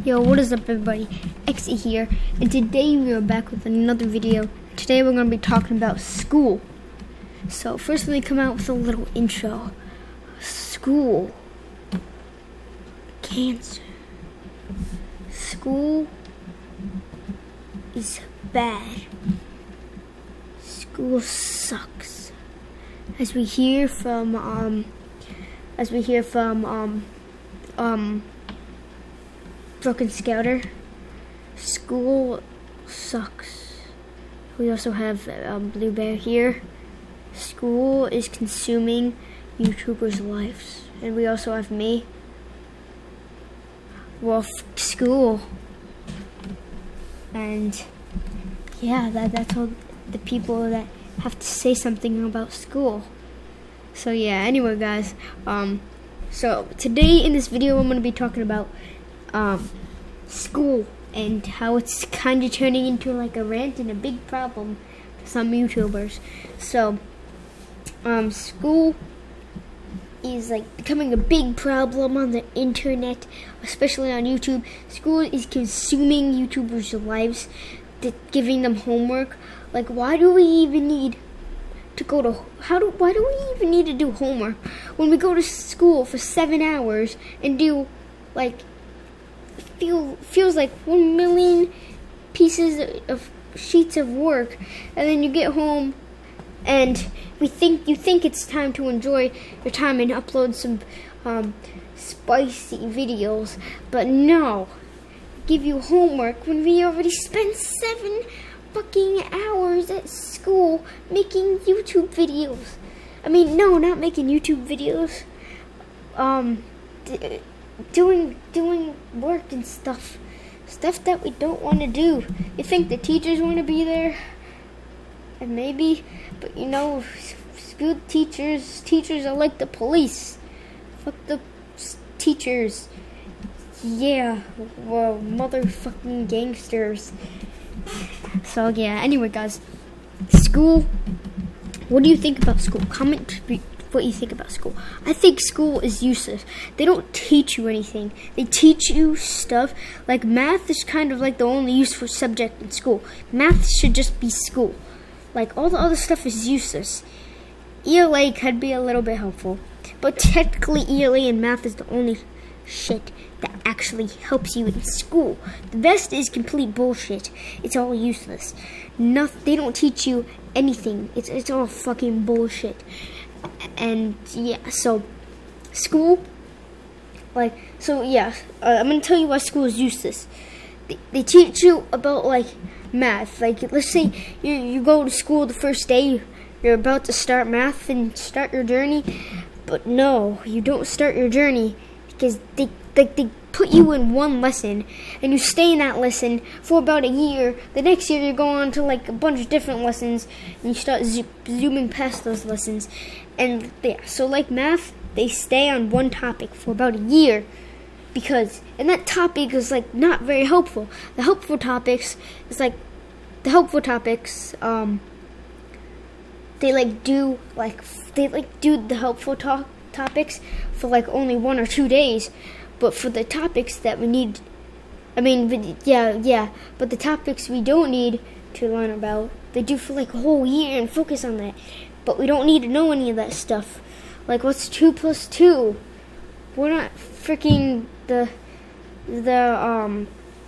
Yo, what is up everybody? Exy here, and today we are back with another video. Today we're going to be talking about school. So first let me come out with a little intro. School. Cancer. School is bad. School sucks. As we hear from Broken Scouter, school sucks. We also have Blue Bear here. School is consuming YouTubers' lives. And we also have me. Well, school. And yeah, that's all the people that have to say something about school. So yeah, anyway guys, so today in this video I'm going to be talking about school and how it's kind of turning into like a rant and a big problem for some YouTubers. So school is like becoming a big problem on the internet, especially on YouTube. School is consuming YouTubers' lives, giving them homework. Like, why do we even need to go to why do we even need to do homework when we go to school for 7 hours and do like feels like 1 million pieces of sheets of work, and then you get home and you think it's time to enjoy your time and upload some spicy videos, but no, give you homework when we already spent 7 fucking hours at school making YouTube videos. I mean, no, not making YouTube videos. Doing work and stuff that we don't want to do. You think the teachers want to be there? And maybe, but you know, school teachers are like the police. Fuck the teachers. Yeah, well, motherfucking gangsters. So yeah, anyway guys, school, what do you think about school? Comment what you think about school. I think school is useless. They don't teach you anything. They teach you stuff like math is kind of like the only useful subject in school. Math should just be school. Like all the other stuff is useless. ELA could be a little bit helpful, but technically ELA and math is the only shit that actually helps you in school. The rest is complete bullshit. It's all useless. They don't teach you anything. It's all fucking bullshit. And yeah, so school, I'm gonna tell you why school is useless. They teach you about like math. Like, let's say you go to school the first day, you're about to start math and start your journey, but no, you don't start your journey because they put you in one lesson and you stay in that lesson for about a year. The next year you go on to like a bunch of different lessons and you start zooming past those lessons. And yeah, so like math, they stay on one topic for about a year and that topic is like not very helpful. The helpful topics, they do the helpful topics for like only 1 or 2 days. But for the topics that we need, but the topics we don't need to learn about, they do for like a whole year and focus on that. But we don't need to know any of that stuff. Like, what's 2 plus 2? We're not freaking the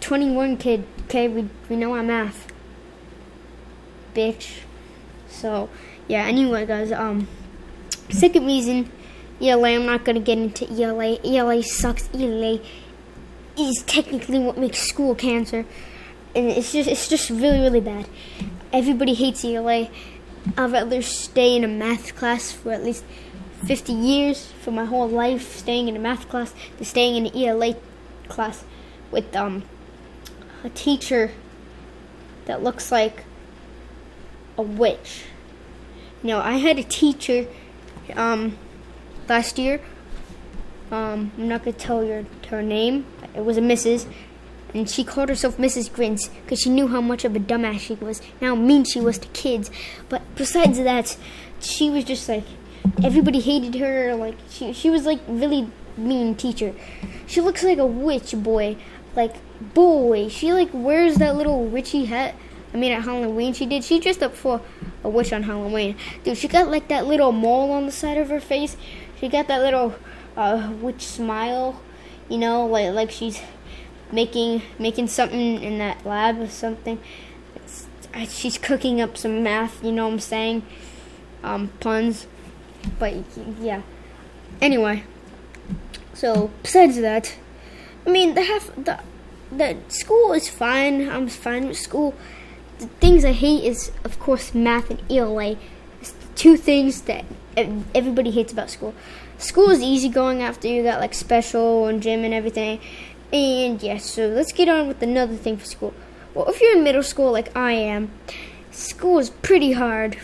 21 kid, okay? We know our math, bitch. So, yeah, anyway, guys, second reason, ELA, I'm not going to get into ELA. ELA sucks. ELA is technically what makes school cancer. And it's just really, really bad. Everybody hates ELA. I'd rather stay in a math class for at least 50 years, for my whole life, staying in a math class, than staying in an ELA class with a teacher that looks like a witch. You know, I had a teacher last year. I'm not going to tell her name. It was a Mrs. And she called herself Mrs. Grins because she knew how much of a dumbass she was, and how mean she was to kids. But besides that, she was just like, everybody hated her. Like, she was like really mean teacher. She looks like a witch, boy. like, boy, she, like, wears that little witchy hat. I mean, at Halloween, she did. She dressed up for a witch on Halloween. Dude, she got, like, that little mole on the side of her face. She got that little witch smile, you know, like she's making something in that lab or something. She's cooking up some math, you know what I'm saying? Puns. But, yeah. Anyway. So, besides that, I mean, the school is fine. I'm fine with school. The things I hate is, of course, math and ELA. It's the two things that everybody hates about school. School is easygoing after you got, like, special and gym and everything. And, yeah, so let's get on with another thing for school. Well, if you're in middle school like I am, school is pretty hard.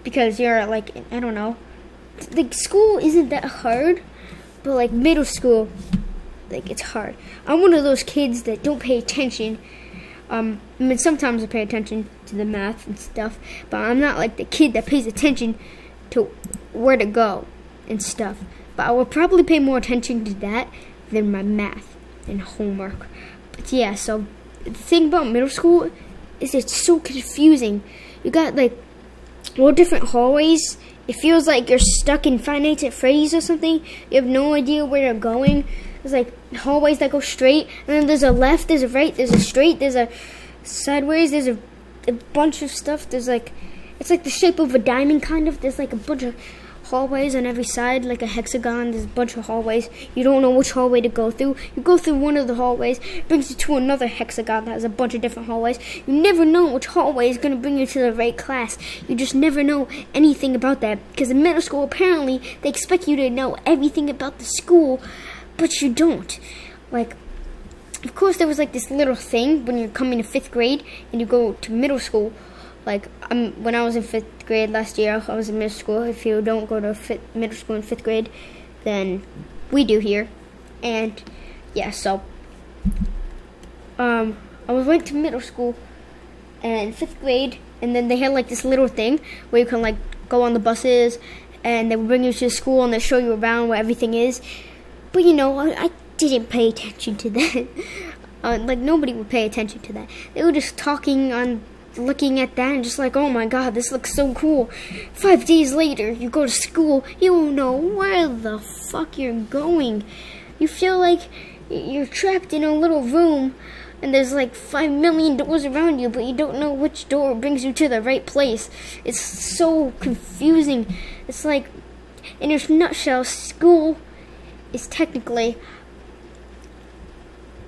Because you're, like, I don't know. Like, school isn't that hard. But, like, middle school, like, it's hard. I'm one of those kids that don't pay attention. I mean, sometimes I pay attention to the math and stuff, but I'm not like the kid that pays attention to where to go and stuff. But I will probably pay more attention to that than my math and homework. But, yeah, so the thing about middle school is it's so confusing. You got, like, all different hallways. It feels like you're stuck in Five Nights at Freddy's or something. You have no idea where you're going. There's like hallways that go straight, and then there's a left, there's a right, there's a straight, there's a sideways, there's a bunch of stuff. There's like, it's like the shape of a diamond kind of. There's like a bunch of hallways on every side, like a hexagon. There's a bunch of hallways. You don't know which hallway to go through. You go through one of the hallways, brings you to another hexagon that has a bunch of different hallways. You never know which hallway is going to bring you to the right class. You just never know anything about that. Because in middle school, apparently, they expect you to know everything about the school, but you don't. Like, of course, there was like this little thing when you're coming to 5th grade and you go to middle school. Like, when I was in 5th grade last year, I was in middle school. If you don't go to middle school in 5th grade, then we do here. And, yeah, so, I went to middle school and 5th grade, and then they had, like, this little thing where you can, like, go on the buses, and they would bring you to school, and they show you around where everything is. But, you know, I didn't pay attention to that. Like, nobody would pay attention to that. They were just talking on looking at that and just like, oh my god, this looks so cool. 5 days later, you go to school, you don't know where the fuck you're going. You feel like you're trapped in a little room and there's like 5 million doors around you, but you don't know which door brings you to the right place. It's so confusing. It's like, in a nutshell, school is technically,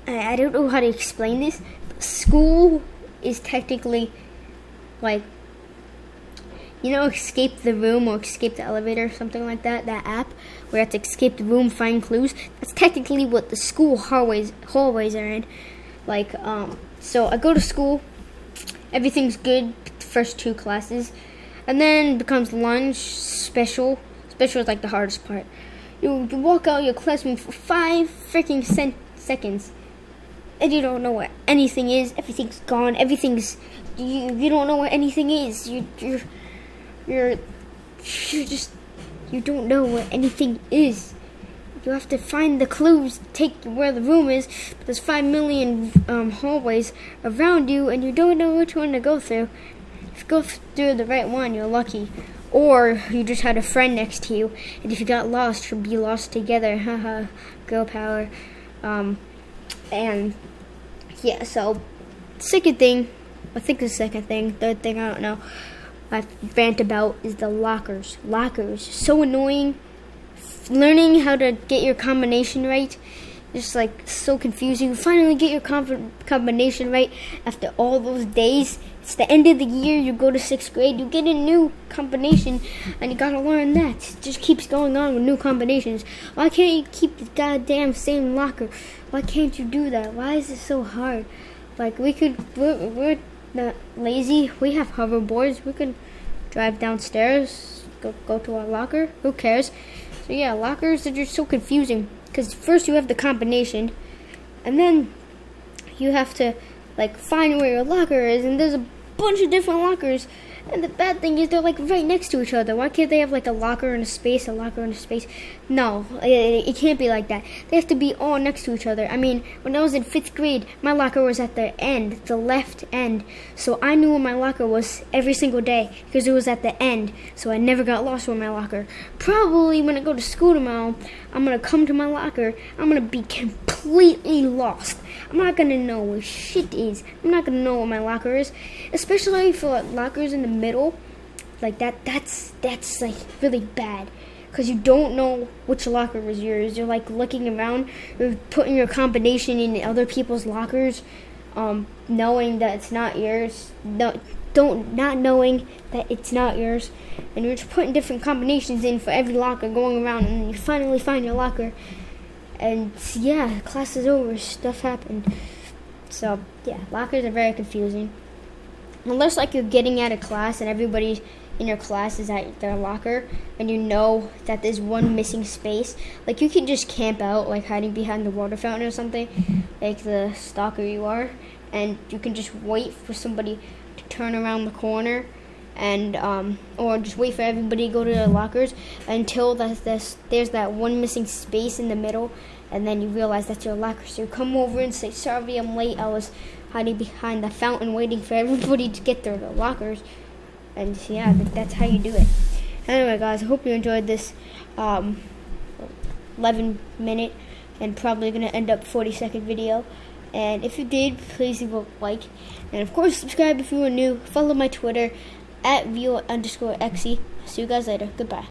I don't know how to explain this, but school is technically like, you know, Escape the Room or Escape the Elevator or something like that, that app where you have to escape the room, find clues. That's technically what the school hallways are in. Like, so I go to school, everything's good, first 2 classes, and then becomes lunch, special is like the hardest part. You walk out of your classroom for 5 freaking seconds. And you don't know what anything is. Everything's gone. Everything's you don't know what anything is. You don't know what anything is. You have to find the clues, take where the room is. But there's 5 million hallways around you, and you don't know which one to go through. If you go through the right one, you're lucky. Or you just had a friend next to you, and if you got lost, you'll be lost together. Haha, girl power. And yeah, so second thing, I think the second thing, third thing, I don't know, I rant about is the lockers. Lockers, so annoying. Learning how to get your combination right, just like so confusing. You finally get your combination right after all those days. It's the end of the year, you go to 6th grade, you get a new combination, and you gotta learn that. It just keeps going on with new combinations. Why can't you keep the goddamn same locker? Why can't you do that? Why is it so hard? Like, we're not lazy. We have hoverboards. We can drive downstairs, go to our locker. Who cares? So yeah, lockers are just so confusing. Because first you have the combination, and then you have to, like, find where your locker is, and there's a bunch of different lockers, And the bad thing is they're like right next to each other. Why can't they have like a locker and a space, a locker and a space? No, it can't be like that. They have to be all next to each other. I mean, when I was in 5th grade, my locker was at the end, the left end. So I knew where my locker was every single day because it was at the end. So I never got lost with my locker. Probably when I go to school tomorrow, I'm going to come to my locker. I'm going to be completely lost. I'm not going to know where shit is. I'm not going to know where my locker is. Especially for lockers in the middle. Like that's like really bad. Because you don't know which locker is yours. You're like looking around. You're putting your combination in other people's lockers. Knowing that it's not yours. Not knowing that it's not yours. And you're just putting different combinations in for every locker going around. And you finally find your locker. And yeah, class is over. Stuff happened. So yeah, lockers are very confusing. Unless like you're getting out of class and everybody in your class is at their locker and you know that there's one missing space. Like you can just camp out, like hiding behind the water fountain or something, like the stalker you are, and you can just wait for somebody to turn around the corner and or just wait for everybody to go to their lockers until there's that one missing space in the middle, and then you realize that's your locker. So you come over and say, "Sorry, I'm late. I was hiding behind the fountain waiting for everybody to get their lockers." And yeah, that's how you do it. Anyway, guys, I hope you enjoyed this 11-minute and probably going to end up 40-second video. And if you did, please leave a like. And of course, subscribe if you are new. Follow my Twitter @viewer_xe. See you guys later. Goodbye.